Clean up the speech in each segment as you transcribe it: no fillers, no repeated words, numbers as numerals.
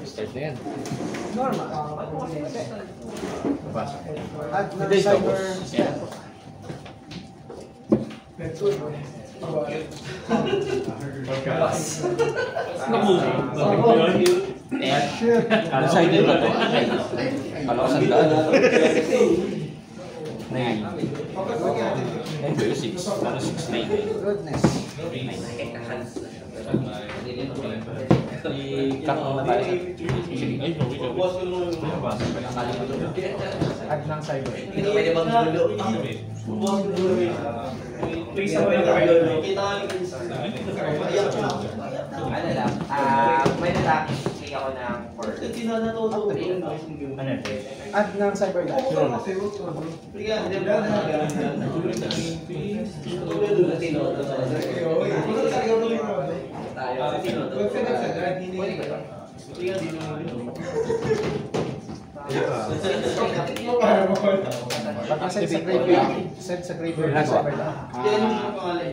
Start na yan. Normal. At ng Hindi, cyber tapos. spell. Decided ba ito? Kalakasan daan. 9. 9 ba yun? 6. Ano 6, 9? Goodness. I-cut mo na tayo. Ay, no, wait. At ng cyber. Pwede bang gulo? Please sa mga gulo. Ano lang, may natapos ako ng 4. At ng cyber dash. Pag-set sa graveyard, set sa graveyard ng cyber dash.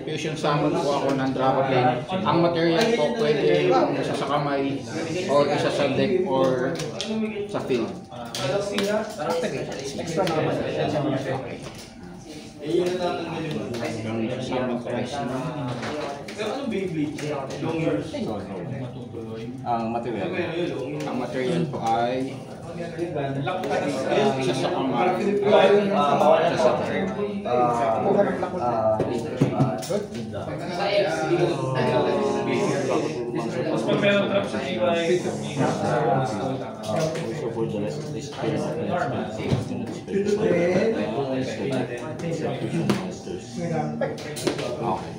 Fusion summon po ako ng Dragonlane. Ang material po pwede isa sa kamay or isa sa deck or sa field. Extra naman. Yung summon price na Ang material. ang material po ay isa sa kamay. Isa sa deck. Kuha ng lakot na. Good. Mas pag meron trap sa GY, Also for the rest of this case, Okay.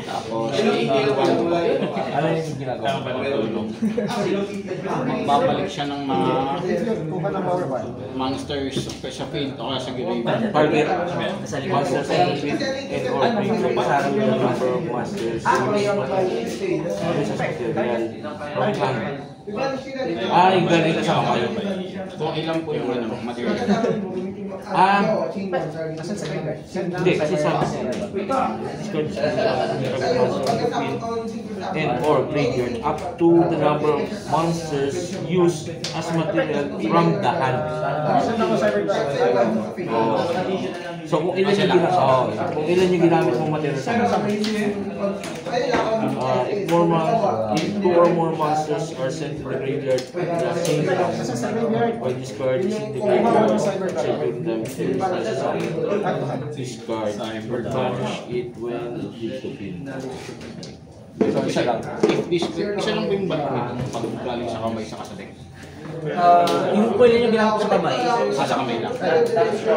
Tapos, ano yung ginagawa? magbabalik siya ng mga Kuha ng power bar. monsters sa field o kaya sa graveyard. Target monsters and or bring the pasarang the number of monsters sa material from hand. Yung galing ka sa kamay. Kung ilan po yung material. Nasaan sa graveyard? Hindi, kasi sabi and or graveyard up to the number of monsters used as material from the hand. So kung ilan yung ginamit mong material sa hand, if 2 or more monsters are sent to the graveyard at the same time, or discard in the graveyard, separate them to discard or banish it when it hits the field. So isa lang. Isa lang po yung balik pag galing sa kamay sa deck. Yung pwede nyo ginamit sa kamay. Sa kamay lang.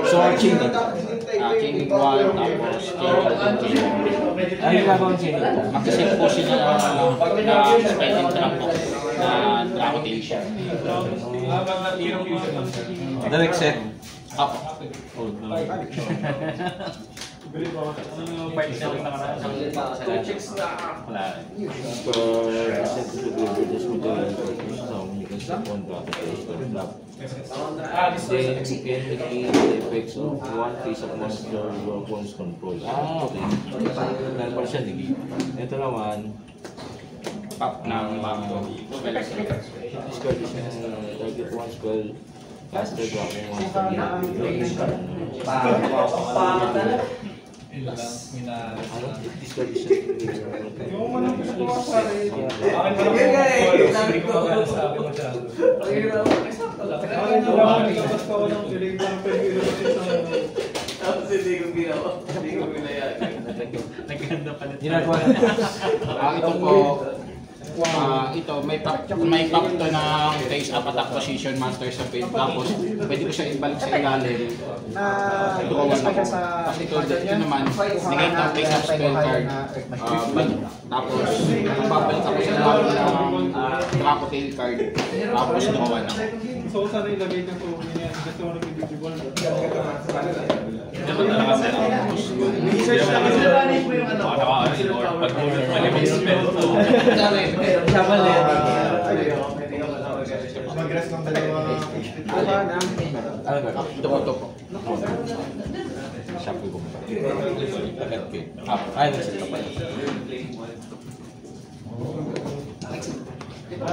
So chaining. Chaining 1, tapos chaining 2. Ano yung gagawin chaining? Mag-set po sila na spell and trap po na Dragonlane. Direct set. Apo. Then you can negate the effects of one piece of monster your opponent's control. Okay. Dahil para siya negate. Ito naman, Pop ng spell. discard is target one spell. Caster dropping monster. Discard is Ito po, ito may pop to ng face up attack position monster sa field, tapos pwede ko siya ibalik sa ilalim. Ito naman negate ang face up spell card, tapos babalik ako sa ilalim ng Dracotail card, tapos gawa na. so sana ilagay niya po niya gusto mo nag-video Research lang kasi po yung ano. Mag-rest ng dalawa. ito po. Shopee ko. Agad ko. Ay, nagsit ka pala. Tikas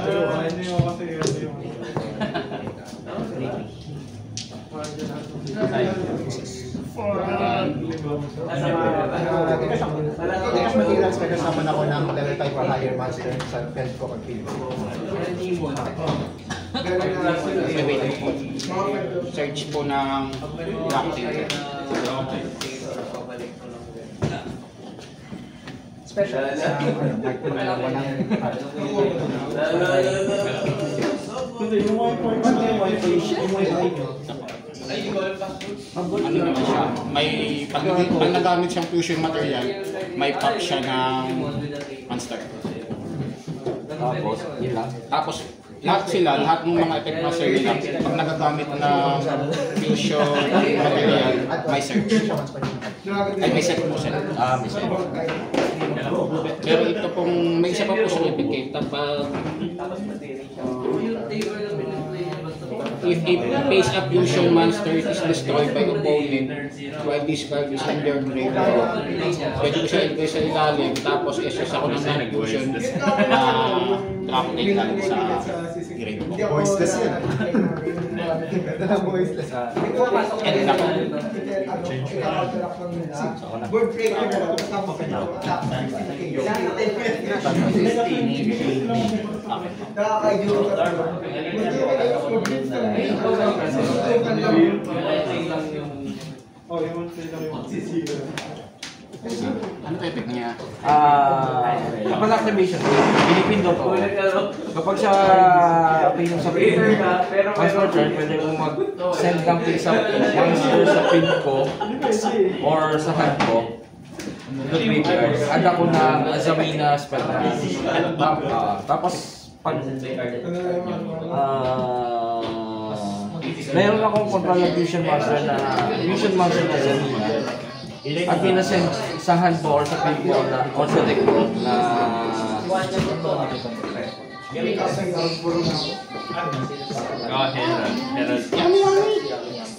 materials, may kasama na ako ng level 5 or higher master sa field ko config. Wait po. Search po ng Rocktail. Special sa mic ko na walang Ano naman siya? May pag nagamit siyang fusion material, may pop siya ng monster. Tapos, yun lang. Tapos lahat ng mga effect master nila, pag nagagamit ng fusion material, may search. Ay, may set po set. May set. Pero ito pong, may isa pa po siyang effect kapag if a face-up fusion monster is destroyed by opponent while this card is in their grave, pwede ko siya ilagay sa ilalim, tapos SS ako ng non-fusion Rocktail lang sa grave ko. voiceless yan. Voiceless. And na po. Ano pa effect niya? Kapag activation, pinipindot ko. Kapag siya pinong sa pin, once per turn, pwede kong mag-send ng piece of monster sa pin ko or sa hand ko. Add ako ng Azamina spell na. Tapos, pag meron akong control ng Fusion Monster na Azamina. At pinasend sa hand mo or sa pin mo na or sa deck mo na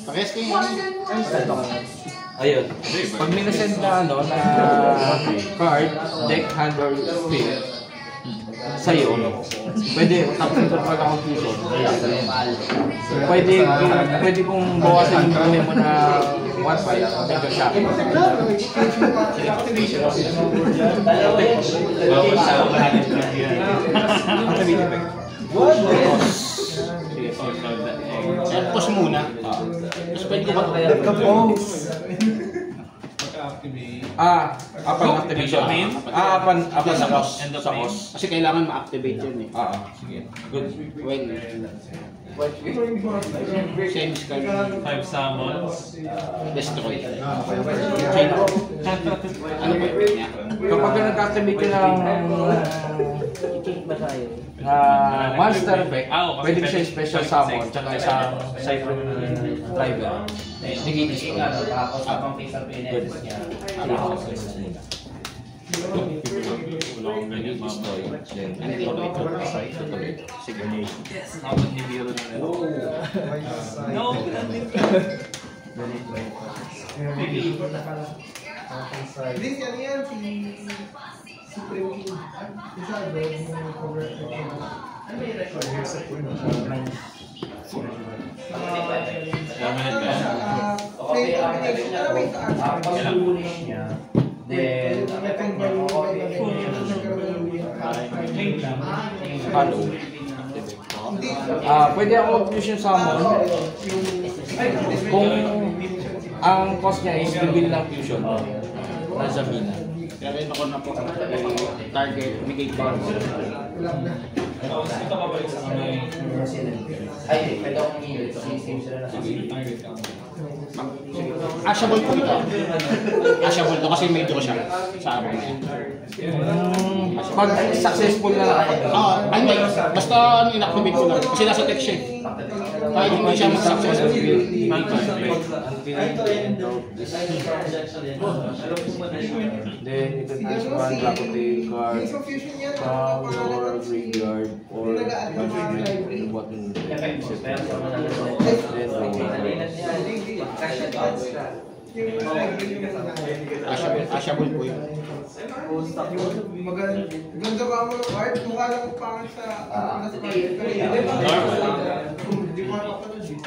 Parehas ko yung ayun. Pag minasend na na card, deck, hand or pin sa'yo, pwede tapos pag ako fusion. Pwede kong bawasan yung buhay mo na 1-5 medyo siya. Pause muna. Tapos pwede ko ba? Upon activation. Upon sa boss. Kasi kailangan ma-activate yun eh. Sige. Good. When send card 5 summons. destroy. Ano ba yung niya? Kapag nag-activate ka ng monster effect, pwede siya special summon tsaka isang Cypher driver. Nag-i-destroy. Good. Sige. Pwede ako mag-fusion summon kung ang cost niya is reveal ng fusion na Zamina. Kaya rin ako na po target negate bar. Ito babalik sa kamay. Ay, pwede akong i-save sila na Ashable po ito. Ashable to kasi may draw siya sa amin. Pag successful na ako. Hindi. Basta inactivate ko lang. Kasi nasa text siya. Kahit hindi siya mag-successful. Then you can just one drop of the card from your graveyard or the button. Then Ashable po yun. Ganda ka mo ng art, mukha lang pangit sa hindi mo napapanood eh.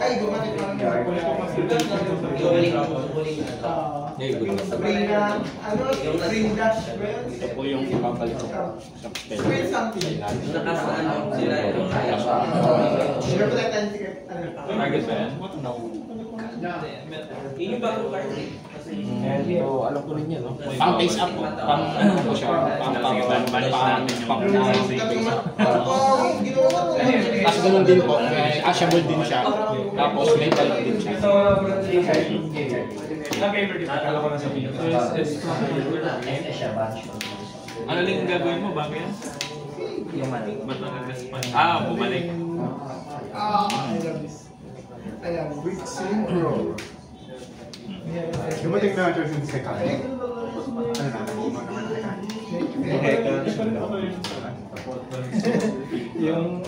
Ay, gumalit lang. Sabrina, ano? Green Dash ba yun? Ito po yung ipapalik ko sa Spell something. Target ba yan? Alam ko rin yan, no? pang face up po. Pang ano po siya. Tapos ganun din po. Ashable din siya. Tapos may balik din siya. Ilang favorite dito? Akala ko na sabihin. Ano lang yung gagawin mo bago yan? Ba't magagaspan? Bumalik. Ayan, weak synchro. Dumating na natin sa second. Ano na, nabuo naman Yung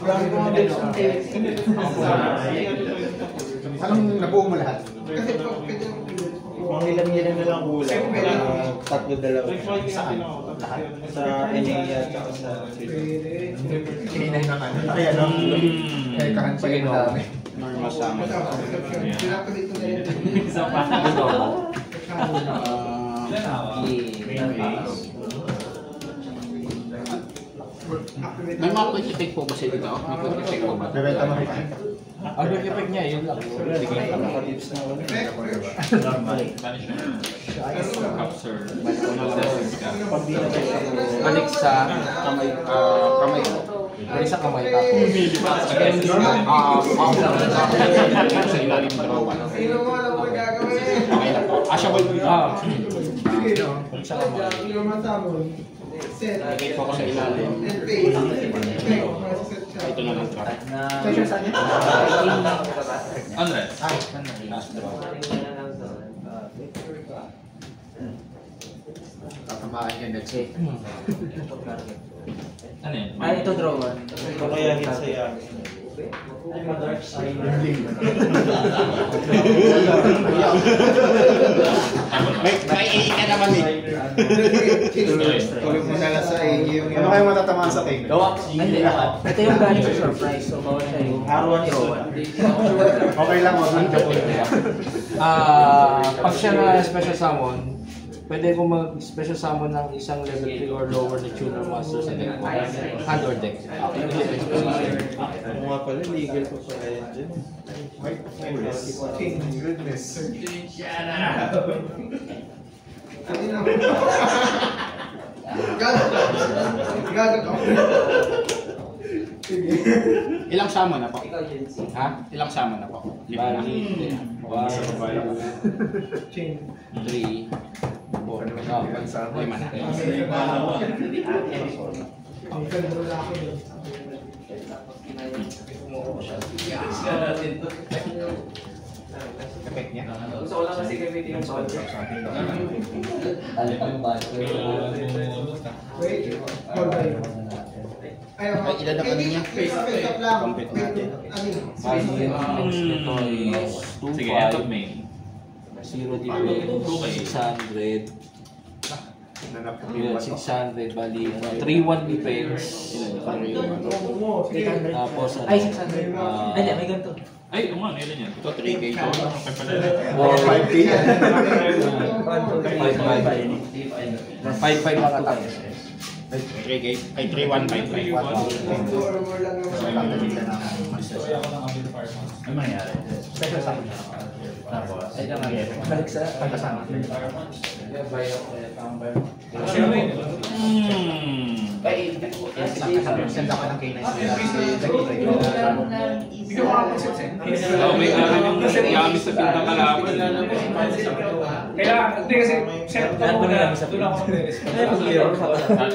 anong nabuo mo lahat? kasi Mga ilan na lang kulang. Tatlo dalawa. Saan? Lahat? Sa NA at saka sa Hinay na nga. Kaya no? Kaya kahansayin na dami. Normal sama. pinapalito na yun. Isa pa. May mga quick effect po ba siya dito? May quick effect po ba? Bebenta mo rin. Ang effect niya, yun lang. nakatips na wala. Balik sa Kamay po. balik sa kamay tapos. Sa ilalim ng draw one. Sino mo alam mo gagawin? Okay lang po. Ashable po yun. Sa kamay. Sino man tamo? Set. Lagay po ako sa ilalim. And pay. Ito na lang trap. Session saan yan? Unrest. Last draw. Tatamaan yan next week. Ano yan? Ito draw one. Kaya hit sa yan. May AA ka naman eh. Tulog mo na lang sa iyo yung Ano kayo matatamaan sa take? Hindi. Ito yung galing sa surprise. So, bawal siya yung R1 draw one. Okay lang, wag ang kapul. Pag siya na special summon, pwede kong mag-special summon ng isang level 3 or lower na tuner monster sa deck mo. Hand or deck. Ano nga pala, legal pa pala yan dyan. Goodness. Ilang sama na po? Ha? Ilang sama na po? Lima na. Bali, 1, 2, 3, 4, Lima na. Effect niya. Gusto ko lang kasi gamitin yung sound. Wait. Hold on. Ay, ilan na kami niya? Face up lang. Compete natin. Bali, ang nito is 2, Sige, end of 5, main. 0 defense, 600, Nanap ko yun, 600, bali, 3-1 defense, tapos, Ay, 600. Ay, hindi, may ganito. Ay, ano ilan yan? Ito 3K to. Okay pala. 5K. 5-5 ang attack. 3K. Ay, 3-1-5-5. Special summon. Balik sa... Pagkasama. Send ako ng K9. May alam yung gamit sa pintang kalaban. Kaya, hindi kasi, set up ko na, doon ako mag-respond. Lahat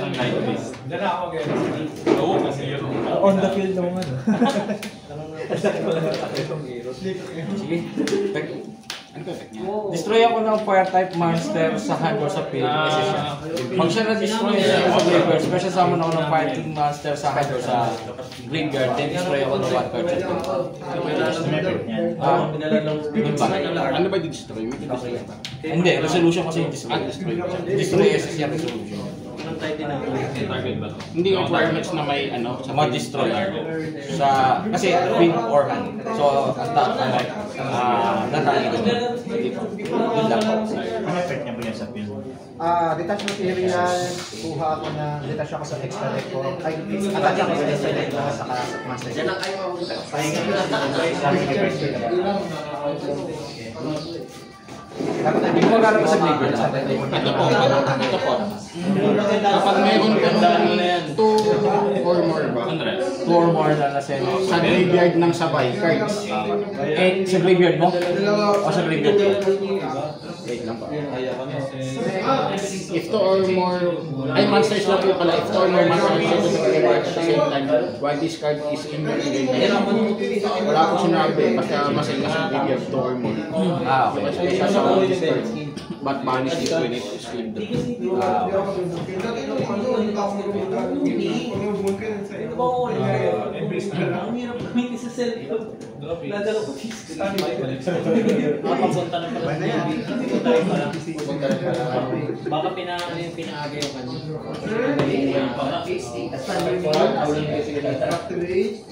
ng light list. Doon ako mag-respond. Oo, kasi yun. On the field naman. Sige. Ano ba effect niya? Destroy ako ng fire type monster sa hand or sa field. Pag siya na-destroy siya sa graveyard, special summon ako ng fire type monster sa hand or sa graveyard, then destroy ako ng one card sa field. Yun ba? Ano ba di-destroy? May di-destroy ba? Hindi, resolution kasi yung destroy. Destroy SS yung resolution. Target ba to? Hindi yung requirements na may ano sa Ma-destroy sa kasi field or hand. So, natali ko. Yun lang po. Ano effect niya ba yan sa field? Detach material, kuha ako na, detach ako sa extra deck ko. Ay, attach ako sa extra deck ko saka sa master deck. Yan lang kayo mabuta. Hindi mo magkakaroon sa graveyard. Ito po. Kapag mayroon ka ng 2 or more ba? 2 or more na nasa Sa graveyard ng sabay, cards. eh, sa graveyard mo? O sa graveyard mo? Wait lang pa. If 2 or more, ay monsters lang po pala. If 2 or more monsters are to the graveyard at the same time, while this card is in your graveyard. Wala akong sinabi, basta masay ka sa graveyard 2 or more. Okay. Special sa this card. But banish it when it is filled. Nakapunta na pala. Pwede yan. Baka pinaano yung pinaaga yung kanya.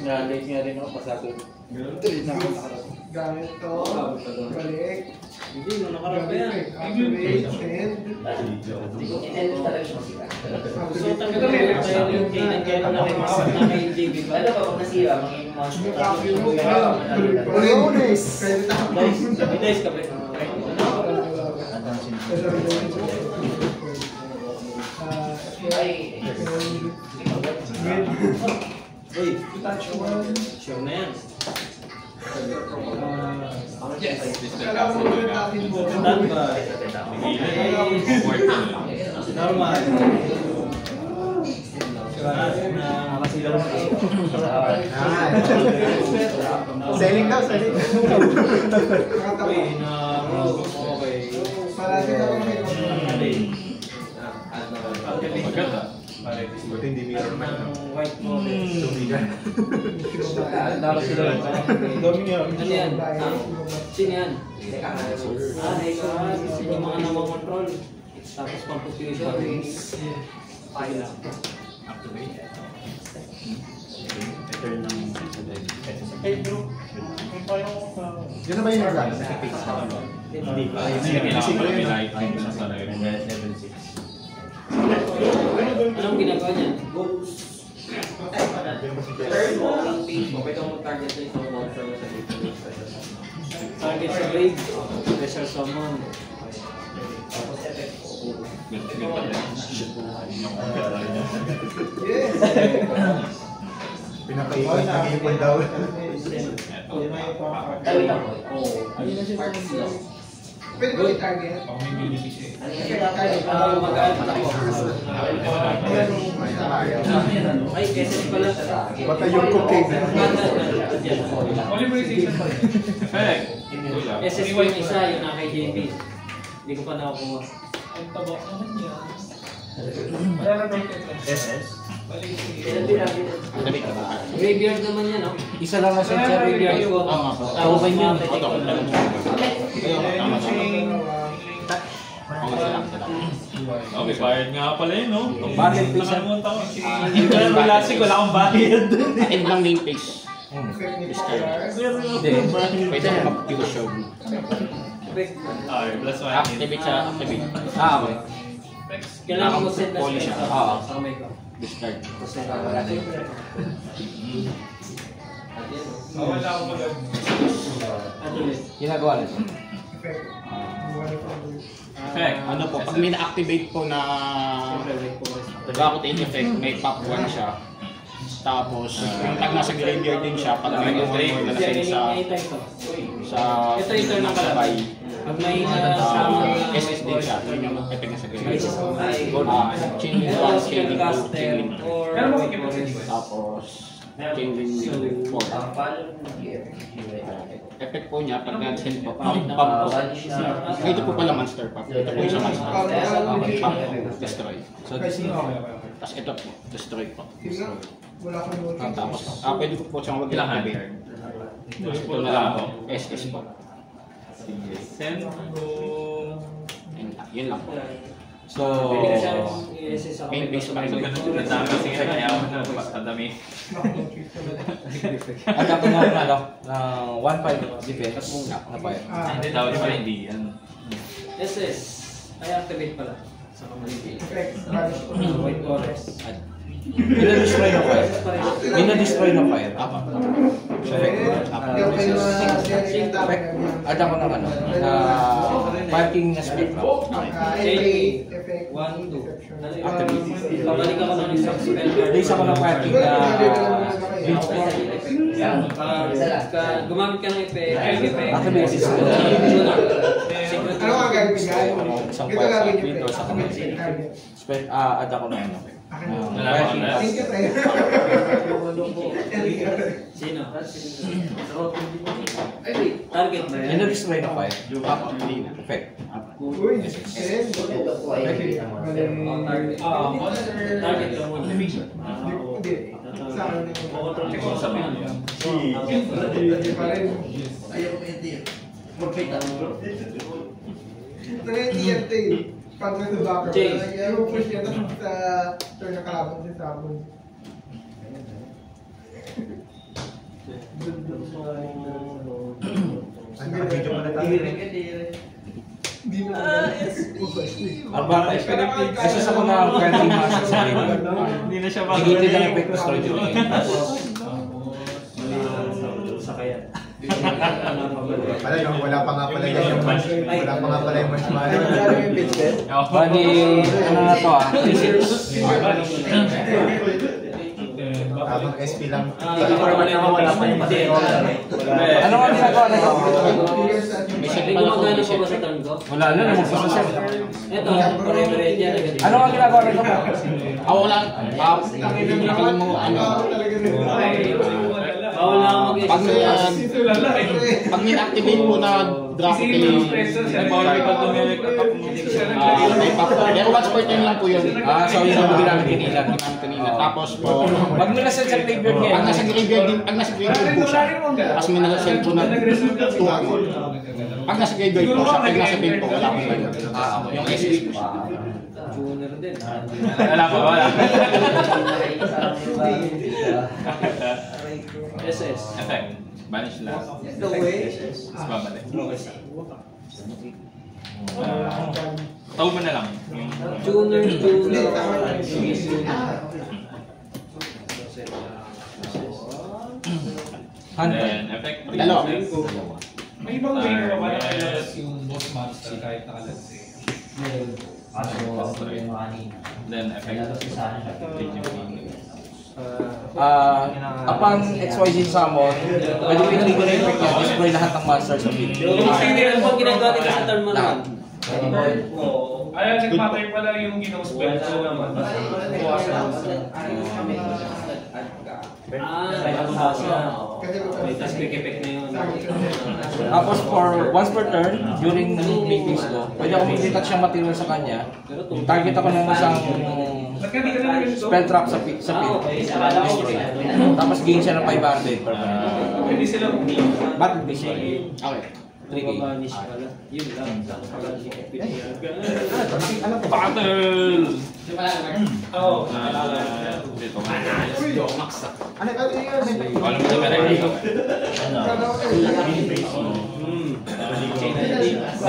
Nga-late nga rin ako, pasado. Gamit to. Balik. Hindi, nung nakarap pa yan. Activate. Send. So, talaga tayo yung kailan na kay JB ba? Ano ba pag nasira, magiging monster? Yung copy mo. Bonus. Credit ako. May dice ka ba? Touch one. Sure na yan. Kailangan mo rin natin mo. Standby. Normal. Selling daw, selling. Nakatawa. Okay. Parati na kami Maganda. Buti hindi mirror man. White mo. Dami nga. Ano yan? Sino yan? Sino yung mga namamontrol? Tapos pang-confusion. Sige lang. Return ng sa deck. Yun na ba yung organ? Sa fix na. Hindi pa. Level 6. Anong ginagawa niya? Third mo, ang page mo, pwede mong target sa isang monster mo sa dito. Target sa grave. Special summon. Yes. Pinakaikot, nag-iipon daw. Dawit ako. Pwede ko i-target. Ay, kasi pala. Baka yung cooking. Perfect. SS ko yung isa, yung na kay JB. Hindi ko pa nakakuha. Ang taba naman niya. SS? Dami ka ba? Graveyard naman yan, no? Isa lang na sa graveyard ko. Oo nga po. Tawagin yun. Tama. Okay, bayad nga pala yun, no? Bakit, please? Nakalimutan ko. Hindi ko wala akong bayad. Add lang name page. Effect ni Discard. Hindi. Pwede mo mag-show. Okay, plus 1. Activate siya, activate. Okay. Kailangan mo send na Polish siya. Oo. Sa kamay ko. Discard. Wala akong magag. Ano ulit? Ginagawa na. Effect. Perfect. Ano po, pag may na-activate po na Draco-Tail effect, may pop 1 siya. Tapos, yung tag nasa graveyard din siya, pag may one na nasend sa Ito yung turn ng sabay. Pag may nasama SS din siya, yun yung effect na sa graveyard. Chain link 1, chain link 2, chain link 3. Pero makikipag Tapos, Kindling 4. Effect po niya, pag na-send po, pump po. Ito po pala monster pump. Ito po yung sa monster pump. Pump po, destroy. So, tapos ito po, destroy po. Tapos, pwede po siyang mag-activate. Ito na lang po, SS po. Send to... Yun lang po. So, main base pa rin. Nadami kasi nga ayaw na padami. at ako na ng 1-5 defense na pa yun. Hindi daw pa hindi yan. SS. Ay, activate pala. Sa community. White Forest. Ina-destroy na fire. Ina-destroy na fire. At ako ng ano, parking na spectrum. Effect 1, 2. Pabalik ako ng isang spell card. Base ako ng parking na Gumamit ka ng effect. activities ko. Ano ang gagawin guys? Isang fire sa window sa community. At ako ng ano. Parking na Thank you, Trey. Sino? Target na yan. ina-destroy na fire. Effect. Uy, Target ka muna. hindi. Sa akin hindi pa rin. Ito na yung TNT. Pag nag-backer, yung push niya sa turn na kalaban sa sabon. Hindi na. Arbata, isa ko na parking master sa window. Hindi na siya Negative ang effect destroy during Wala pa nga pala yung marshmallow. Bali, ano na to 3-6. Habang SP lang. Ano nga ginagawa na ito? May gumagana pa ba sa turn ko? Wala na, namagpapaset. Ito, pare-pare yan. Ano nga ginagawa na ito? Wala. Nakalimutan mo ano. Bawal na ako Pag min-activate po na draft Bawal pa tumili ka pa may pop. Pero once per turn lang po yun. So yun ang ginamit kanina. Tapos po, Pag nilasan sa graveyard niya, pag nasa graveyard po siya, tapos may nasa po na 2 ako. Pag nasa graveyard po siya, pag nasa field po, wala akong ganyan. Yung SS po siya. tuner din. Wala pa, wala. SS. Effect. Banish last. The way. Tapos babalik. Tawag mo na lang. Tuner. Then, effect. Dalawa. May ibang way na ba na yung boss monster kahit nakalansi? Then, effect. upon XYZ summon, pwede ko yung legal effect niya, destroy lahat ng monsters sa field. Ano pang ginagawa nila sa turn mo naman? Ay, nagmatter pala yung gino-spell ko naman. Tapos quick effect na yun. Tapos once per turn, during meetings ko, pwede ako mag-detach ng material sa kanya. Target ako ng isang spell trap sa field. Destroy. Tapos gain siya ng 500 per turn. Hindi sila Battle destroy. Okay. 3K. Yun lang. Battle! Oo. Dito nga. Ano yun? Wala mo na meron.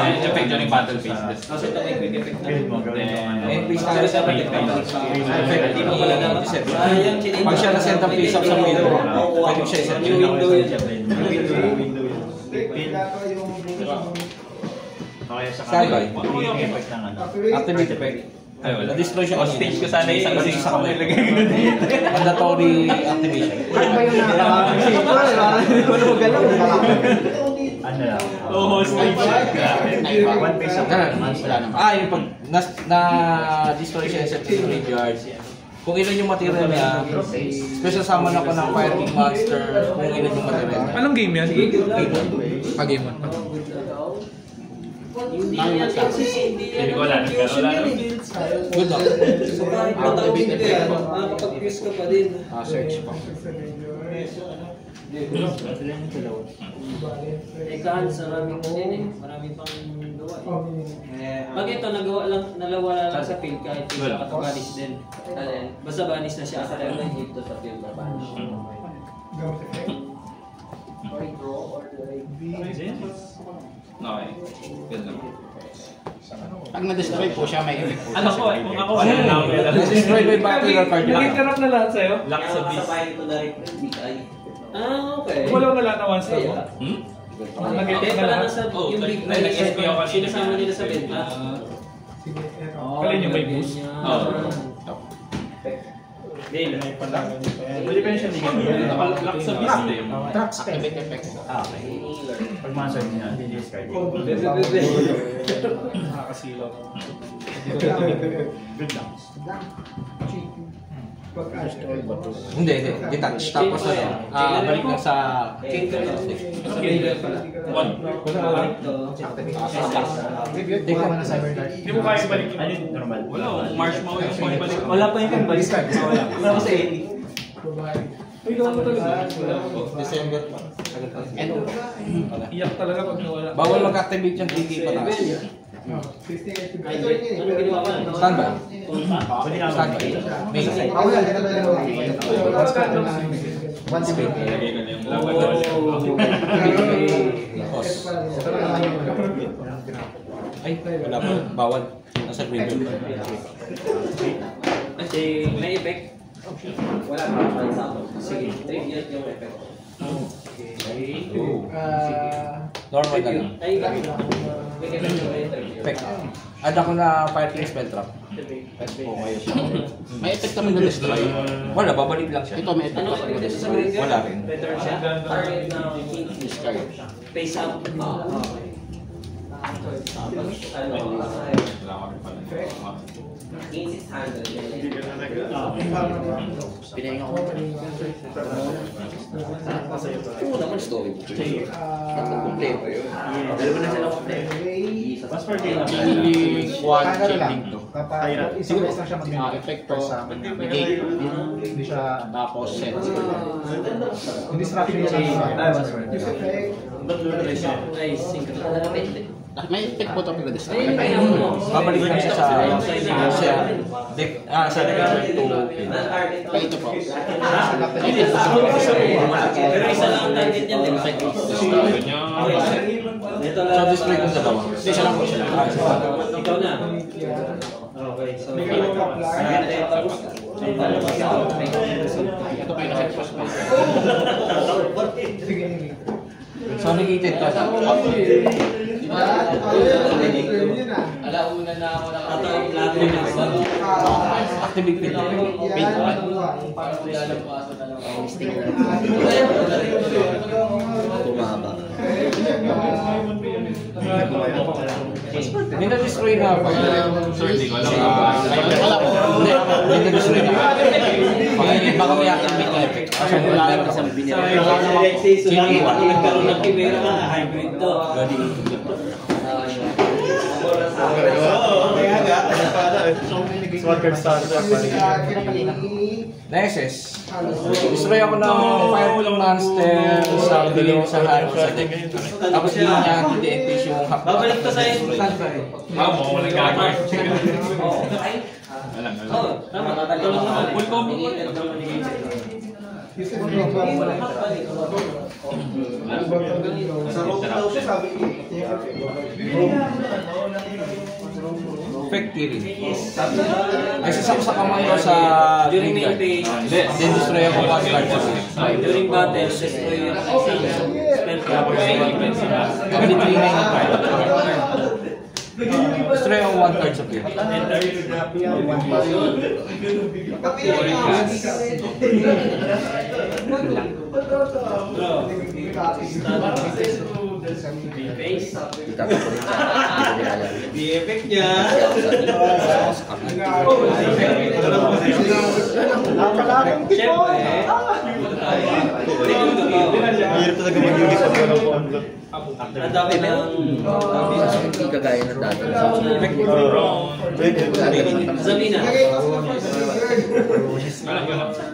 Effect during battle phases. Kasi ito may quick effect na. And please tayo sa effect ni pag siya na-send ang face up sa window, pwede siya isa Yung window yun. Standby. Activate effect. Ay, wala. Na-destroy siya kanina. Stage ko sana isang kasi sa kamay lagay ko dito. Mandatory activation. Ano ba yung nakakasip? Wala mo galaw. Oo, stage siya. One piece of Ganun. Wala naman. Yung pag na-destroy siya sa graveyard, kung ilan yung material niya, special summon ako ng Fire King Monster kung ilan yung material niya. Anong game yan? Game 1. Hindi ko wala. Good luck. Patawin ka yan, makakapag-quiz ka pa din. Search pa. Ikahan sa maraming din eh. Maraming pang gawa eh. Pag ito, nalawala lang sa field kahit hindi siya katabanis din. Basta banis na siya. Kaya lang dito sa field na banis. Okay. Good lang. Pag na-destroy po siya, may effect po. Ano ko? Kung ako wala na ako. Destroy by battle or card. Nag-interrupt na lahat sa'yo? Lock sa beast. Okay. Wala na lahat na one star mo? Nag-interrupt na lahat? Yung big nag-SP ako kanina. sinasama nila sa benta. Alin yung may boost? Pwede pa siya lock sa beast eh. Trap spell. Activate effect. Pag master niya, hindi discard. Nakakasilaw. Good lang. Hindi. Detach. Tapos balik lang sa... King ka lang. One. Take ko na Cyber Guard. Hindi mo kaya balikin. Ano yung normal? Wala. Marshmallow yung point balik. Wala pa yung balik. Wala kasi 80. Ay, gawin mo talaga. December pa. Iyak talaga pag nawala. Bawal mag-activate yung 3K pataas. Anong ginawa ka? Standby. Pwede nga Standby. May. One spell. Lagay ko na yung laban. Pause. Ay, wala pa. Bawal. Nasa graveyard. Kasi may effect. Wala pa. Sige, trigger yung effect. Normal na lang. Ay, may effect yung trigger. Effect. Add ako na Fire King spell trap. May effect naman na destroy. Wala, babalik lang siya. Ito may effect Ano pa ka na dito sa destroy. graveyard? Wala rin. Return siya? Target na king. Discard. Face up. Pinahinga ko. Oo naman story. Tatlong kompleto yun. Dalawa na sila kompleto. Mas per day lang. Healing 1, Ano lang. chilling 2. Kapag isang beses lang siya mag-make. Effect to. Negate. Hindi siya... Tapos set. Hindi structure niya lang. Ay, sync na. May effect po ito pag na-destroy. Babalik lang siya sa deck. Sa deck Kaya ito po. Pero isa lang ang target niya, di ba? Ito lang. So, display kong dalawa. Hindi, siya lang po siya. Ikaw na. Okay, so... Ito pa yung nasa-post pa. So, negated ka. Alauna na ako ng labi na sa... Activate pin. Hindi na-destroy na ako. Sorry, hindi ko alam. Hindi na-destroy na ako. Baka may activate na effect. Kasi wala lang kasama Nagkaroon ng Chimera ka, hybrid to. Sword card starter. Neses. Destroy ako ng Fire King Monster sa bilhin sa hand sa deck. Tapos hindi niya anti-DNTs yung half. Babalik to sa'yo. Mo, walang gagawin. Oo. Alam. Oo, tama. Ito lang naman. Full combo ko. Effect killing. Ay, sasama sa kamay ko sa During main graveyard. phase, Then destroy ako one card sa deck. during battle, destroy yung spell trap. Only 3 na yung card. Destroy ako one card sa field. Face. Di effect niya. talaga mag-unit pag walang convert. Ang dami ng... Hindi kagaya ng dati. Zalina.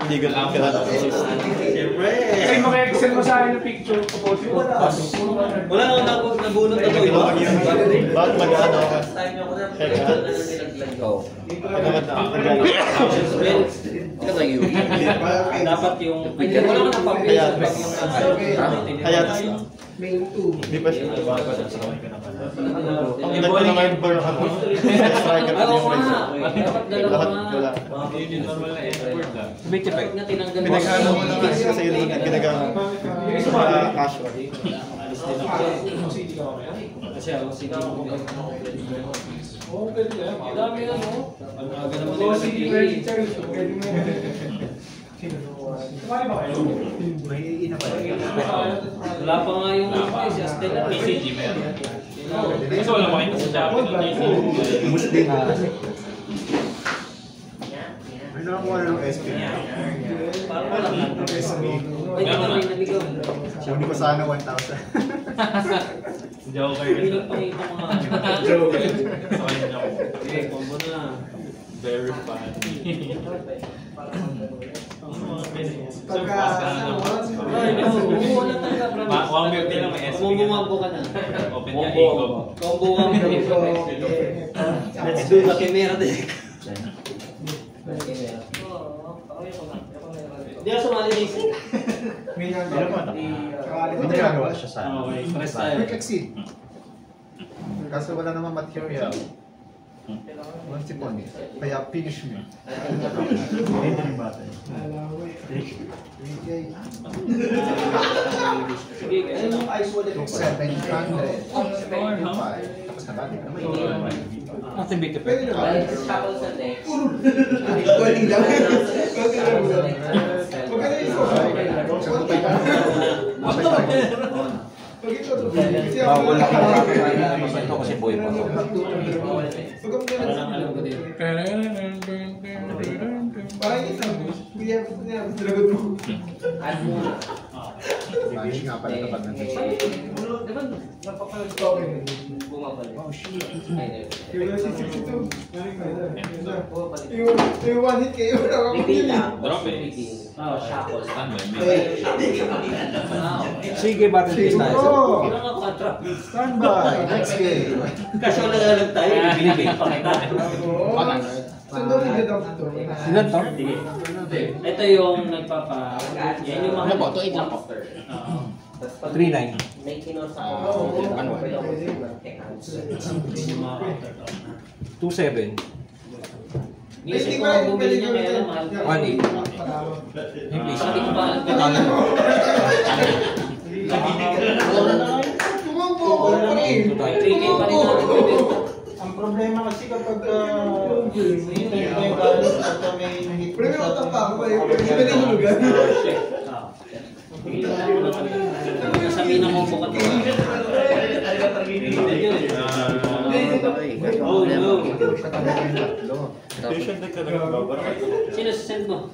Hindi ganun kalala. Ay, mag-excel mo sa akin yung picture ko po. Wala nang nabunot na to, iba? Bakit mag-ano ka? Oo. Kasi yun. Dapat yung... Wala ka ng papel. Kaya Main 2. Hindi pa siya. Ang iba naman burn ako. Striker Ay, oo yung nga. Dapat dalawa lahat nga. wala. Hindi yung normal na export ah. Bakit nga tinanggal mo? Pinag-ano mo lang kasi yun ang ginagamit. Para casual. Kasi ako sige mo. Dami na no? Ang aga naman nila sa TV. Wala pa nga yung si Astela. PCG meron. Kasi wala makita sa Shopee ng PCG. May nakakuha na ng SP. Parang wala nga. Ay, di kami naligaw. Hindi ko sana 1,000. Joker. Hindi nagpakita mga... Joker. Sa kanya ako. Okay, combo na. Very funny. Pagka, Ay, bumuha na talaga, promise. One milk din lang may SP. Bumabumabo ka na. Open niya, ego. Combo ka mo. Let's do the Chimera deck. Hindi ako sumali na isip. may May ginagawa siya sa Okay, press tayo. Quick exceed. Kaso wala namang material. Walang sipon eh. Kaya finish me. Ito yung bata. Sige, ano yung ice wallet? 700. 5. Tapos nabalik naman. Activity pa. Pwede naman. Konting lang. Konting lang. Huwag ka na iso. Konting lang. Pag ito, kasi ako Wala ka lang. ito kasi boy pa. Huwag ka muna lang. Alam ko din. Parang isang kuya, sinagot mo. Vanish nga pala kapag nandun sa Di ba, napapalag ko bumabalik? Oh, shit. Yung 62. Yung one hit kayo. Drop eh. Shackles. Sige, battle test tayo. Oh! Ilang ako ka-trap? standby. Next game. Kaso nagalag tayo, binibig pa kita. Sunod din daw ito. Sino to? Ito yung nagpapa... Yan yung mga... Ano po? 2.8 lang po. 3-9. Ano? 2-7. Nisip ko ang bumili niya kaya lang mahal. 1-8. Hey, please. Sabi ko ba? Tumampo ko pa rin. 3K pa rin natin bibenta. Ang problema kasi kapag hinihintay ko yung galos pagka may hit Pero may utang pa ako eh. Hindi pa rin hulugan. Nasa mina mo po ka ito. Oh no. fusion deck talaga babara. Sino send mo?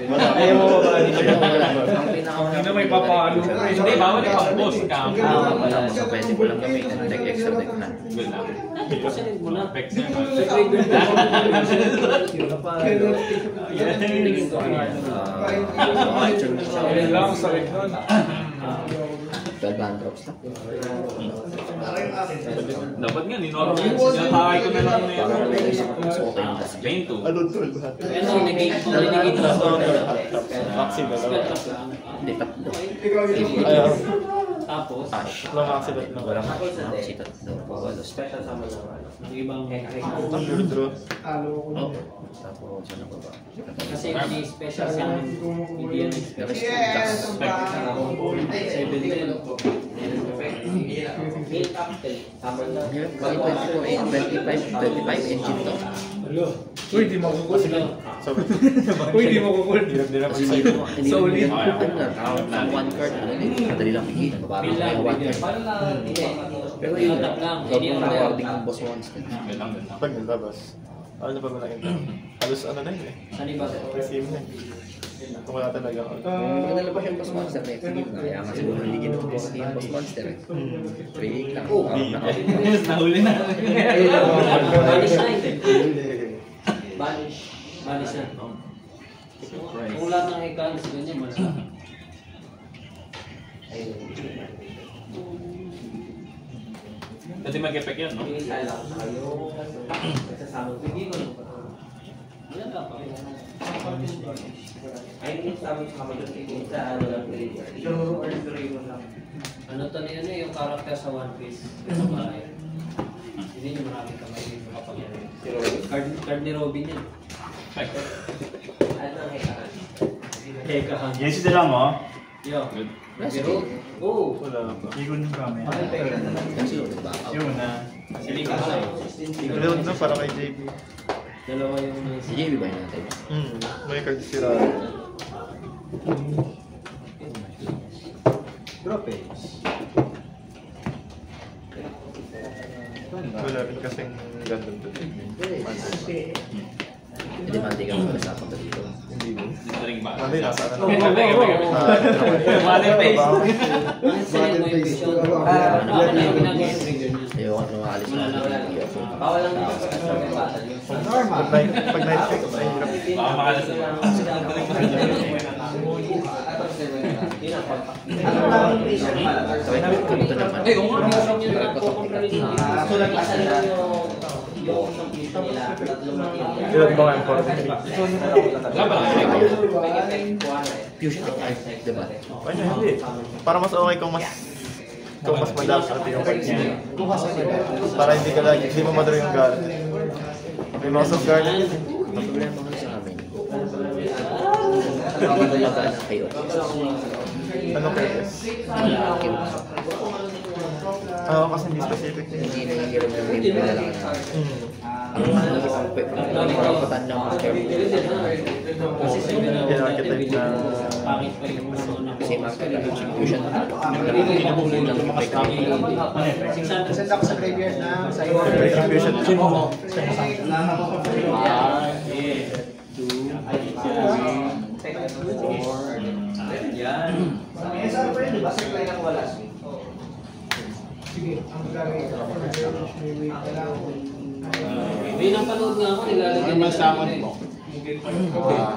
Wala. Ayaw mo ba ba? Hindi na may papalo. Hindi, bawal ikaw boss. Pwede ko lang gamitin ng deck extra deck na. Good lang. Send mo na. Perfect Sa naman. grade Ayun lang, sakit nun. 12 hand drops na. Dapat nga, ninormal. Sinatawag ko na lang na Para yun. may isip ko mas okay yung kasi. Main 2. Alon to. Ano, negate mo, negate mo. Maxi ba? Hindi, tatlo. Ikaw yung Ayaw. Tapos, Ash. Walang accident na. Walang maxi tatlo. Walos. ang ibang Draw. talo ko Oh. na. Tapos, ano ba ba? kasi hindi special sa amin. Hindi yan Pero Yes! Ang pa! 7 25 engine to. Uy, di makukulit. Sabi. Uy, di makukulit. Kasi hindi mo, Solid. ano lang, one card, ano din, madali lang higit, babago Bill na lang, yung one card. Pero yung Tap lang, gawin hindi mo order. recording ng boss once. Good lang, good lang. Pag nalabas. Ano ba lang yun? Halos ano na yun eh. Saan iba? Receive na eh. Kung wala talaga ako. Kung nalabas yung boss monster next game, kaya nga siguro hindi ginubukas yung boss monster eh. 3 week lang. Nahuli na. Banish na yun. Banish. Banish na. Kung lahat ng ikalis ganyan, malaki. Pwede mag-effect yun, no? Ano to niya yung character sa One Piece? Hindi niyo marami kamay dito kapag card ni Robin yan. Yan si Dala mo? Yo. Pero, oh. Wala pa. Igon yung kami. Yun na. Reload na para kay JB. Dalawa yung Si JB ba yun natin? May card sira. Drop eh. Wala rin kasing gandun doon. Hindi man, hindi ka mag-usapan to dito. Hindi mo. Dito rin ba? Mali, nasa ano. Mali face. Ayoko na maalis na. Bawal lang dito sa customer battle. Normal. Pag night check, mahirap. Baka makalas na. Sabay namin kami ito naman. Eh, kung ano yung Ilan ba ang 43? Fusion effect, diba? Kanya hindi. Para mas okay kung mas madalas natin yung cards niya. Para hindi ka lagi, hindi mo madraw yung guard. May mga soft guard yun. Ang problema ko sa amin. Hindi ko magaan ang kayo. Anong cards? Kasi hindi specific. Hindi nahihirap yung game ko lang na. Ang karapatan ng master mo. Archetype na... Same archetype. Fusion. Pinabulong lang yung effect. Send ako sa graveyard na sa iyo. Fusion. May napanood nga ako, nilalagyan Normal summon po.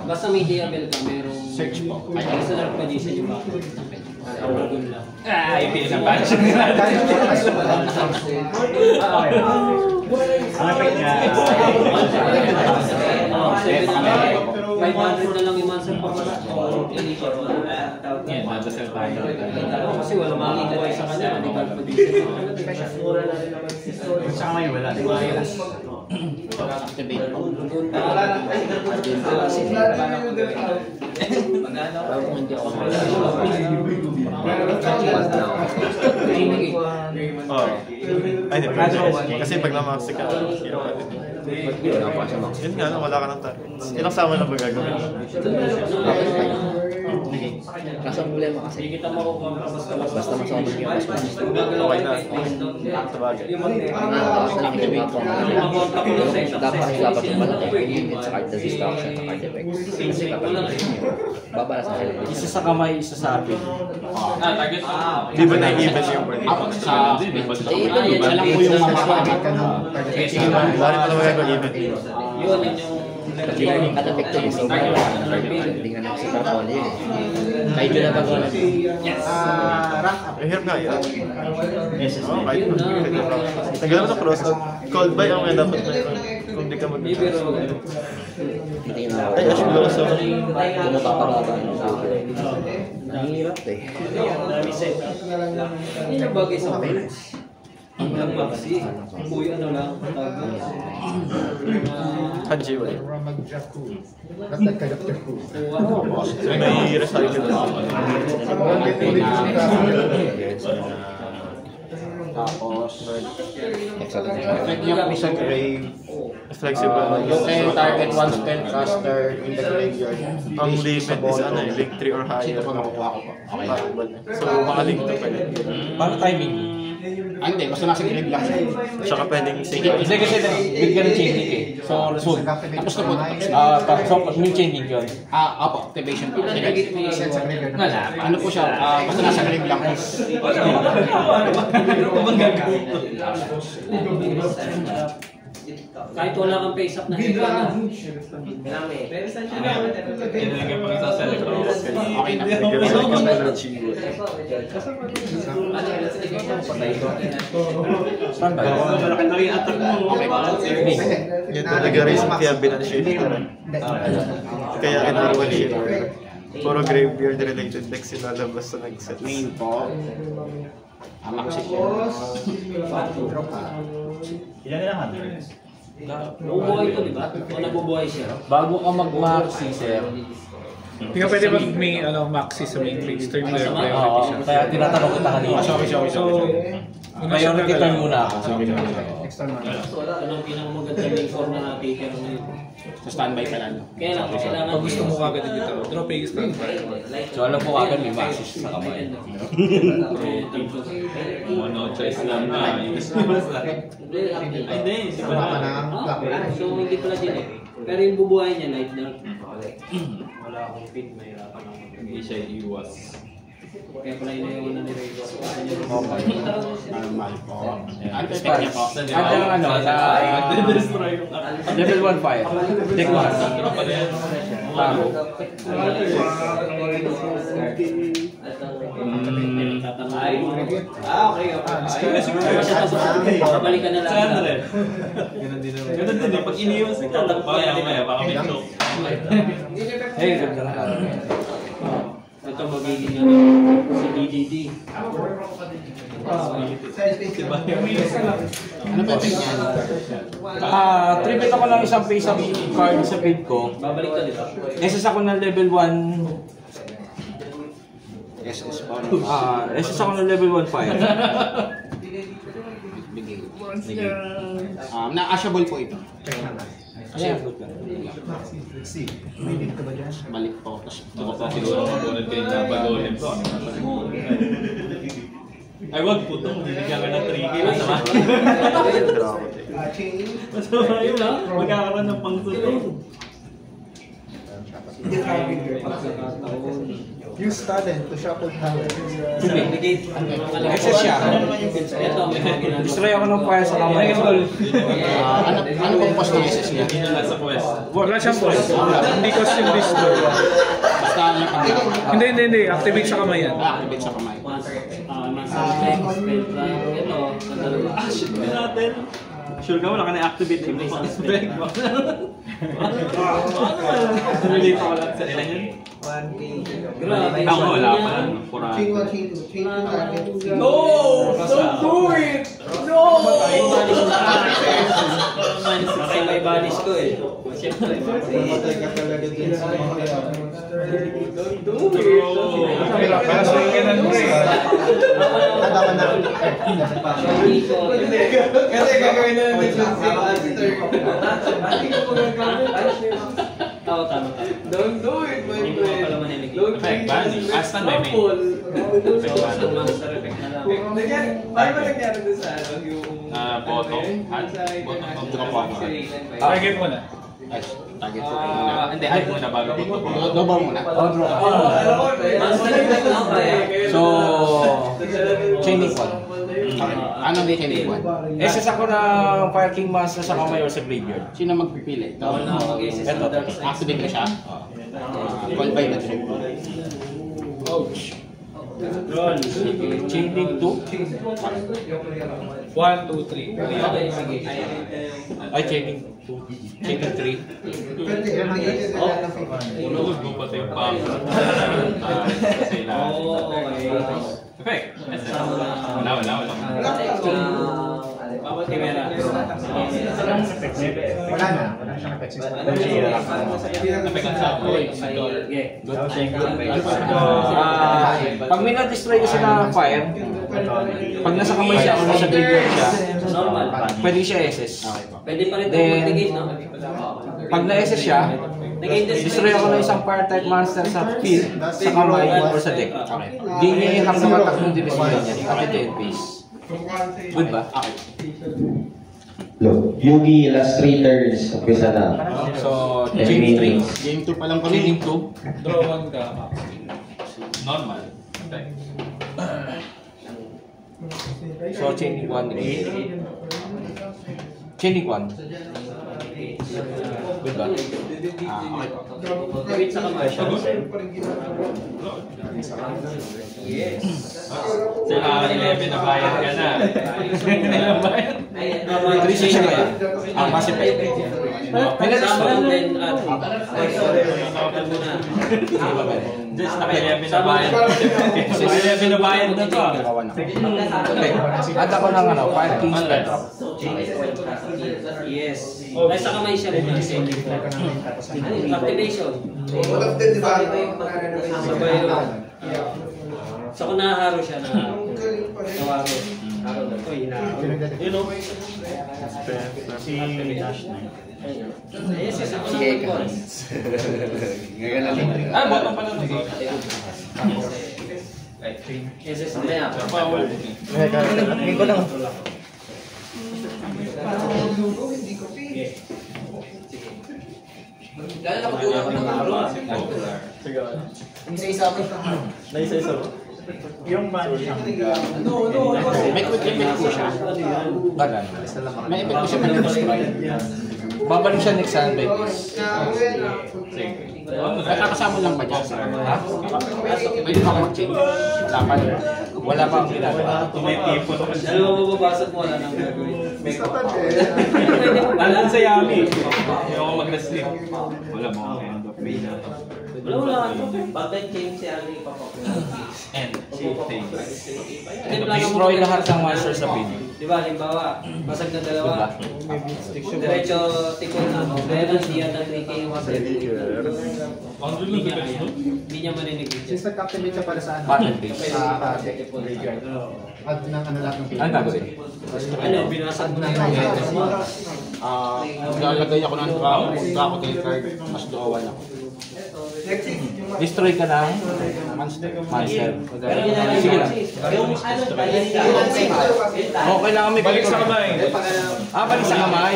Basta may diabel ka, merong... Search po. Ay, sa dark magician yung back. Aragon lang. Ah, yung pinis ng patch. Ang effect niya. 500 na lang yung monster pa pala. Yan, nadasal tayo. Kasi wala makakabuhay sa kanya, hindi dark magician. Saka ngayon wala. Activate po. Bago kung hindi ako Ay, hindi. Kasi pag namaksik ka, hirap ka din. Yun nga, wala ka ng time. Ilang sama na ba gagawin? Kaso ang problema kasi, Kita mo kung basta basta masobag yung boss monster. Okay na. Sa bagay. Nakakatakas na lang yung mga dapat yung malaki yung limit sa card destruction sa card effects. Kasi kapag babala sa health. Isa sa kamay, isa sa atin. Target. Di ba na-even yung birthday? Sa Siya lang po yung mamakamit ka ng Wala rin pala magagawin even. yun yung At effective is over. Hindi nga naman sa kapal yun eh. Kahit yun na bago na. Rank up. Hirap nga yun. Oo, kahit nagalaman sa cross. Cold buy ang may dapat na yun. Kung di ka mag-chance. Hindi na ako. Ay, as you also. Pumapapalaban. Nahihirap eh. yun yung bagay sa akin. Ang maxi. Uy, ano lang. Hanji way. Ramagjaku. Basta Kagapjaku. May recycle na. Tapos, Excellent. effect niya po sa grave. Flexible. Yung target one spellcaster in the graveyard. Ang limit is ano eh, link 3 or higher. Sino pa nakukuha ko po? Okay. So, mga link to pwede. Paano timing? Hindi, basta nasa grave lang siya. Saka pwedeng Hindi kasi bigyan ng chaining eh. So, resolve. Tapos na po. So, yung chaining yun. Apo, activation po. Wala. Ano po siya? Basta nasa grave lang po. Kahit wala kang face up na higa na. Okay na. Standby. Yun talaga reason kaya binanshifter. Kaya kinarwan shifter. Puro graveyard related decks yung lalabas sa nag-set. Main po. Maxis siya. Ilan na lang? Nabubuhay ito, di ba? O nabubuhay siya? Bago ka mag-maxi, sir. Hindi ka pwede mag-may maxi sa main page. Turn player priority Oo, siya. kaya tinatanong kita kanina. So, priority turn muna ako. Ito ang pinakamagandang link form na natin ngayon. Sa standby pa lang. Kaya lang, kailangan Pag gusto mo kagad dito, draw page standby. So, alam ko agad may maxi sa kamay. No choice lang na. Hindi. So, hindi pala din eh. Pero yung bubuhay niya, light dark. Wala akong pin, mahirapan ako. Hindi siya iwas. Kaya pala inayawan na ni Ray. Normal po. Ano effect niya po? At yung ano, level 1 fire. Take 1. Taro. Balikan na lang. Ganun din eh. Pag iniwas, tatakpa kaya baka may choke. Hey, ganda na ka. Ito magiging si DDD. Ano po effect niya? Tribute ako lang isang face up card sa grade ko. Babalik ka dito. SS ako ng level 1. SS po. SS ako ng level 1 fire. Na-ashable po ito. Ayan. Balik po. Ako pa siguro mabulit kayo na pag-golem ko. Ay, wag po itong bibigyan ka ng 3K. Masama. Masama yun ha. Magkakaroon ng pangsuto. Use talent to shuffle talent. SS siya. Destroy ako ng fire sa kamay. Ano pong post ng SS niya? Hindi na sa quest. Wala siyang boss. Hindi costume destroy. Basta niya pag Hindi. Activate sa kamay yan. activate sa kamay. Shit ka natin. Sure ka wala ka na-activate yung spec. Relate ako lang sa ilan yun? 1K. Ako wala pa. Chain 1, chain 2, chain 2 target. No! Don't do it! No! Kasi may banish ko eh. Siyempre. Mamatay ka talaga din sa Don't do it! Pasok ka ng break. Tama na. Kasi gagawin na ng defensive after. Oo, tama. Don't do it, my Hindi ko friend. pala manilig. Don't Effect ban. Astan by main. So, master effect na lang. Paano ba nangyari doon sa ano? Yung... Bottom. Bottom of drop one. Target mo na. Target po muna. Hindi, ay muna bago ko. Double muna. Master effect na ako eh. So, chaining 1. Anong di kayo one? SS ako ng Fire King Master sa kamay or sa graveyard. Sino magpipili? Bawal na ako mag-SS Ito, ng dark side. Activate na siya? Call by the trip. Ouch. Chaining 2. 1, 2, 3. Okay, sige. Ay, chaining 2. Chaining 3. Ulog mo pati yung pang. Oo, okay. Effect. Wala. Chimera. Wala na. Wala siyang effect system. Effect ang sa Pag may na-destroy kasi na fire, pag nasa kamay siya o nasa graveyard siya, Normal. pwede siya SS. Pwede pa rin ito Then, mag-negate, no? Pag na-SS siya, destroy ako ng isang fire type monster sa field, sa kamay or sa deck. Di niya yung hanggang attack ng division niya. After 10 phase. Good ba? Okay. Look, Yugi Illustrators, umpisa na. So, chain 3. Game 2 pa lang kami. Chain 2. Draw 1 ka. Normal. Okay. So, chaining 1. Chaining 1. Good ba? Wait sa kamay. Yes. Sa 11 na bayad ka na. Ilang bayad? 3 siya ba yan? Kasi pa. Just naka-11 na bayad. 11 na bayad na to. Okay. At ako ng ano, 5 kings red drop. Yes. Ay, sa kamay siya muna. Activation. Sabay yun. So kung nahaharo siya na nawaro. Si Nash na. Yes, yes. Sige ka. Gagalaling. Ah, bottom pa lang. Yes, yes. Mamaya. Tingin ko lang. Naisa-isa ba? Yung magic. May quick effect po siya. Bagan. May effect po siya pag destroy. Babalik siya next time by this. Nakakasama lang ba dyan? Ha? Pwede ba ako mag-change? Wala pa. Wala pa ang ginagawa. Tumitipon. Dalawa mababasag mo, wala nang gagawin. Alam sa Yami. Ayoko mag-sleep. Wala mo ako end of May na. Wala. Bakit game si Ali pa po? End. Things. Destroy lahat ng monsters sa pin. Di ba, halimbawa, basag na dalawa. Diretso, tikon na. Meron siya ng 3K yung wasag. Hindi niya marinig. Since nag-activate siya para sa ano? Battle base. Graveyard. At ng ano lahat ng Ano gagawin? Ano, binasag mo na yun. Lalagay ako ng crocodile card. Mas doawan ako. Destroy ka ng Monster. monster. Sige lang. Oh, kailangan may Balik sa kamay. balik sa kamay.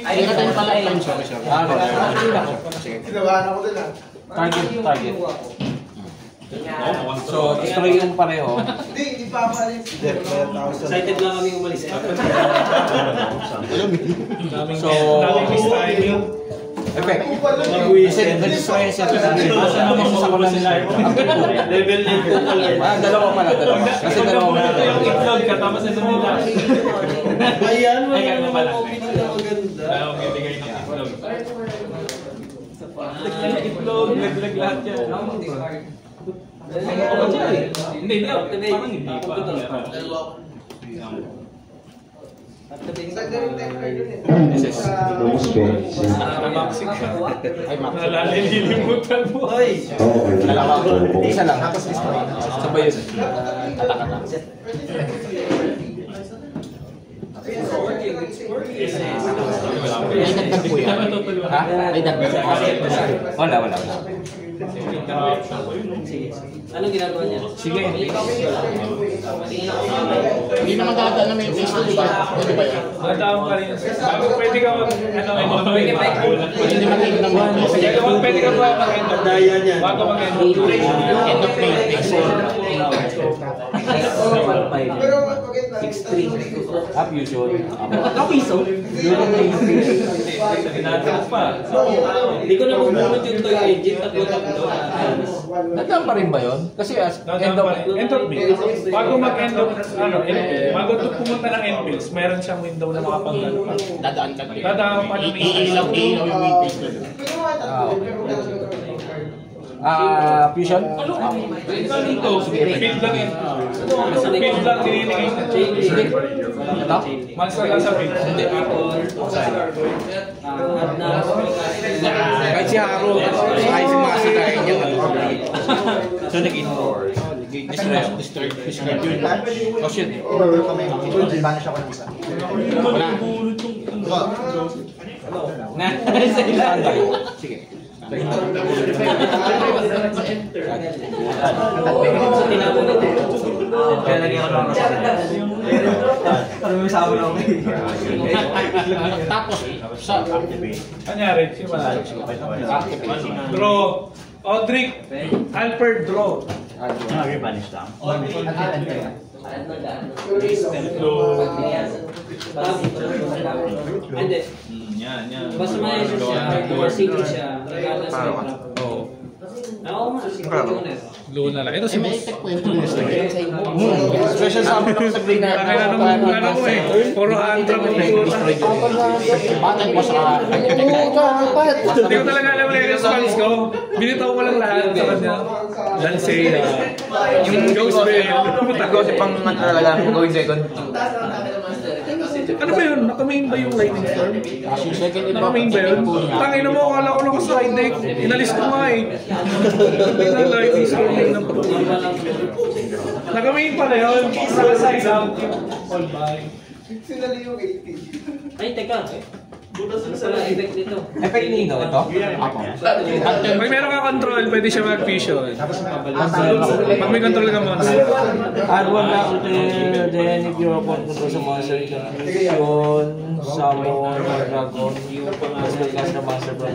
Ay, hindi ka tayo pala time sorry. Sinabahan ako dun ah. Target. So, destroy yung pareho. Hindi pa ako alis. Excited lang kami umalis. So, effect. Kasi Destroy yung set. Sa ko lang nila. Level 9 po pala. Dalawa pala. Kasi dalawa pala. Ito yung itlog ka, tapos ito nila. Ayan, Ay, ganun pala. opening na maganda. Ayaw bibigay ng itlog. Itlog, naglag lahat yan. Hindi, parang hindi pa. Ay, Max. Nalililimutan mo. Isa lang. Sabay yun. Atak. May dagdag po yan. Ha? May dagdag. Wala. Anong ginagawa niya? Sige. Hindi naman dadaan na may face to, di ba? Pwede ba yan? Nagtaon ka rin. Pwede ka Hindi matigil ng mga. Pwede ka ba mag-end of Daya niya. Bago mag-end of End of play. Face Pero bakit lang? 6-3. Up usual. Kapiso? Tinataas pa. Hindi ko na mabunod yung toy engine at tatlo. Nagdaan pa rin ba yun? Kasi end of Endorphin. Bago mag-end of, bago pumunta ng endpills, meron siyang window na makapag-ano. Dadaan ka. Dadaan pa ng Iilaw yung face to. fusion? Ito dito. Feed lang yun. Feed lang dininigay na. Sige. Ito? Monster lang sa feed. Hindi. Kahit si Haro, kahit si Masi kaya niya. So, nag-indoor. Destroy. Oh, shit. Banish ako ng isa. Wala. Na, sa ilan. Sige. Kaya lagi ako lang Tapos, sa Kanyari, simula. Draw. Audric. Alfred, draw. Vanish lang. Hindi. Yan. Basta may siya, single siya, regardless of crap. Oo. Oo nga, single. Luna lang. Ito si may Boss. kwento din sa Special summon ako sa green na. Ano mo eh. Puro antra mo. Bakit mo sa Hindi ko talaga alam yung response ko. Binitaw ko lang lahat sa kanya. Dan say, yung Ghost Bell. Kasi pang talaga, going second. Ano ba yun? Nakamain ba yung Lightning Storm? second Nakamain ba yun? Tangina mo, akala ko naka-slide deck. Inalis ko nga eh. Yung Lightning Storm yun ng patuloy. Nakamain pala yun. Naka-side out. All by. Sinali yung 80. Ay, teka. Butas na sa effect nito. Effect nito ito? Pag meron ka control, pwede siya mag-fusion. Pag may control ka monster. Add one back to then if your opponent controls a monster, you can fusion, summon, dragon, as well as the monster from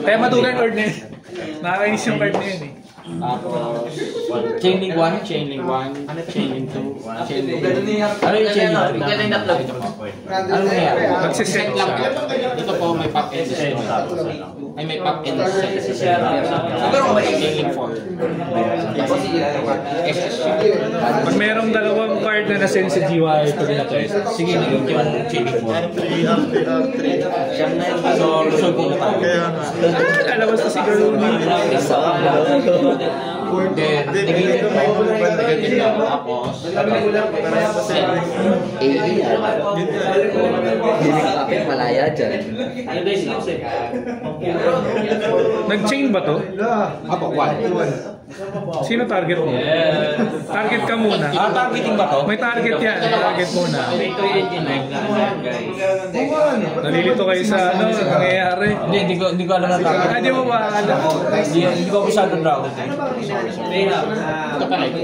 Kaya madugan card na yun. Nakakainis yung card na yun eh. Tapos, Chainlink 1, Chainlink 1, Chainlink 2, Chainlink 2. ano yung Chainlink 3? Ano na yan? Magsiset lang siya. po. Dito po may pop and set. Ay may pop and set. Chainlink 4. Pag merong dalawang card na nasend sa GY, pag na-test. Sige, yung Chainlink 4. So, lusog ko na tayo. Lalabas na si Garuni. Then, tigilin ko. Tapos, Hindi ka kapit malaya dyan. Nag-chain ba to? Apo, 1. Sino target mo? Target ka muna. Targeting ba to? May target yan. Target muna. Nalilito kayo sa ano, nangyayari. Hindi ko alam na target. Hindi mo ba alam? Hindi ko masyado dragon. Ito pa rin.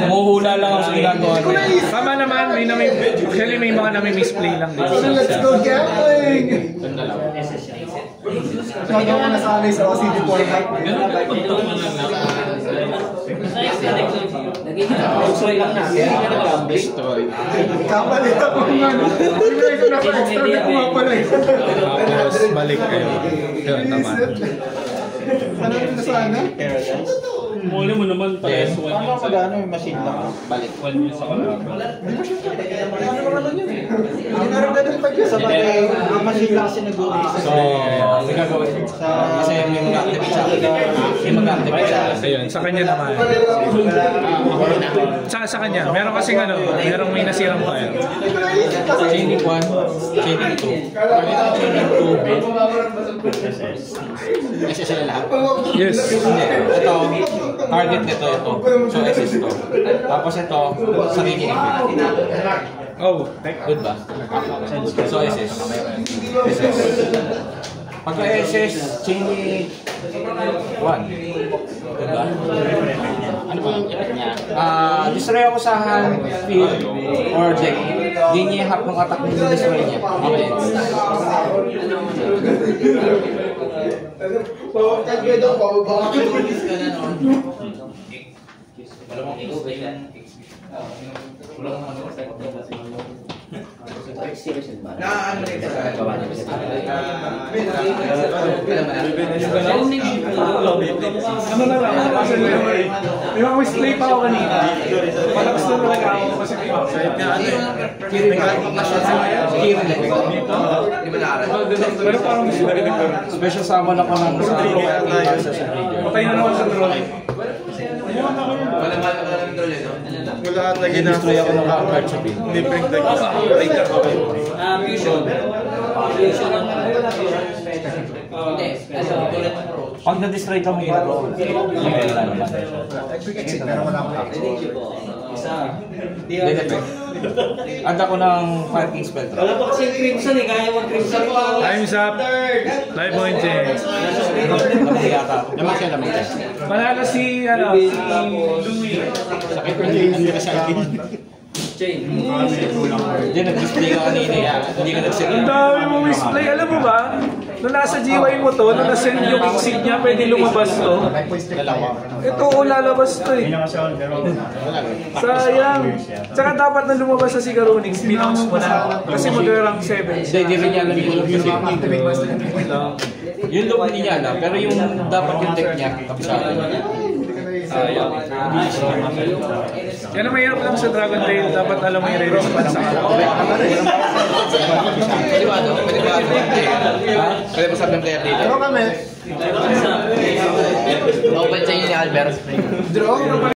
Umuhula lang ako sa ginagawa niya. Tama naman, actually may mga nami-misplay lang dito. Let's go gambling! Kaya mo nasanay sa OCD format. Destroy. Kapalit ako ng ano. Hindi ko nasa-extra na kumapalay. Tapos balik kayo. Yun, tama. Ano yung nasana? Muli mo naman pala sa 1 Ano magano yung machine lang? Balik. 1 yun sa kalaban. Hindi mo siya. Ano naman yun? Hindi na rin ganun pag yun. Sa bagay, ang machine lang kasi nag-uwi. So, ang gagawin. Kasi may mag-activate siya. May mag-activate siya. Ayun, sa kanya naman. Sa kanya, meron kasing ano, merong may nasirang fire. Chainlink 1, Chainlink 2. Chainlink 2. SSL lahat. Yes. Hindi. Ito, target nito ito. So, SS to. Tapos ito, sarili effect. Oh, Good ba? So, SS. SS. Pagka SS, Chainlink 1. Good ba? Ano po yung effect niya? Destroy ako sa hand, field, or deck. Di niya hap ng attack ng destroy niya. Okay. Kahit kayo daw, pababa. ano na lang, kasi may mga misplay pa ako kanina. Palakas na talaga ako kasi may outside nga. Pero parang Special summon ako ng patay na naman sa troll. Wala at lagi na. Destroy ako ng card sa pin. Hindi print like. Fusion. fusion ng Pag na-destroy ka mo ginagawa, wala naman. Quick exit, pero wala akong action. isa. Add ako ng Fire King spell. Wala pa kasi Crimson eh, kaya mag-Crimson pa. Time's up. Live point check. Naman siya naman. Manalo si, ano, si Louie. Sakit ko hindi ka sa akin. Chain. Hindi, nag-display ka kanina eh. Hindi ka nag-set. Ang dami mo misplay. Alam mo ba? Nung nasa GY mo to, nung nasend yung exit niya, pwede lumabas to. Ito, lalabas to eh. Sayang. Tsaka dapat na lumabas sa Sigarunix, pinounce mo na. Kasi mag-rank 7 siya. Hindi rin niya alam yung kasi. Yung loop hindi niya alam, pero yung dapat yung deck niya, kapisado niya. Yan ang mahirap lang sa Dragon Tail, dapat alam mo yung re-response sa alam. Pwede ba ito? Pwede ba ito? Pwede ba sabi ng player dito? Pero kami. Open sa inyo ni Albert. Draw.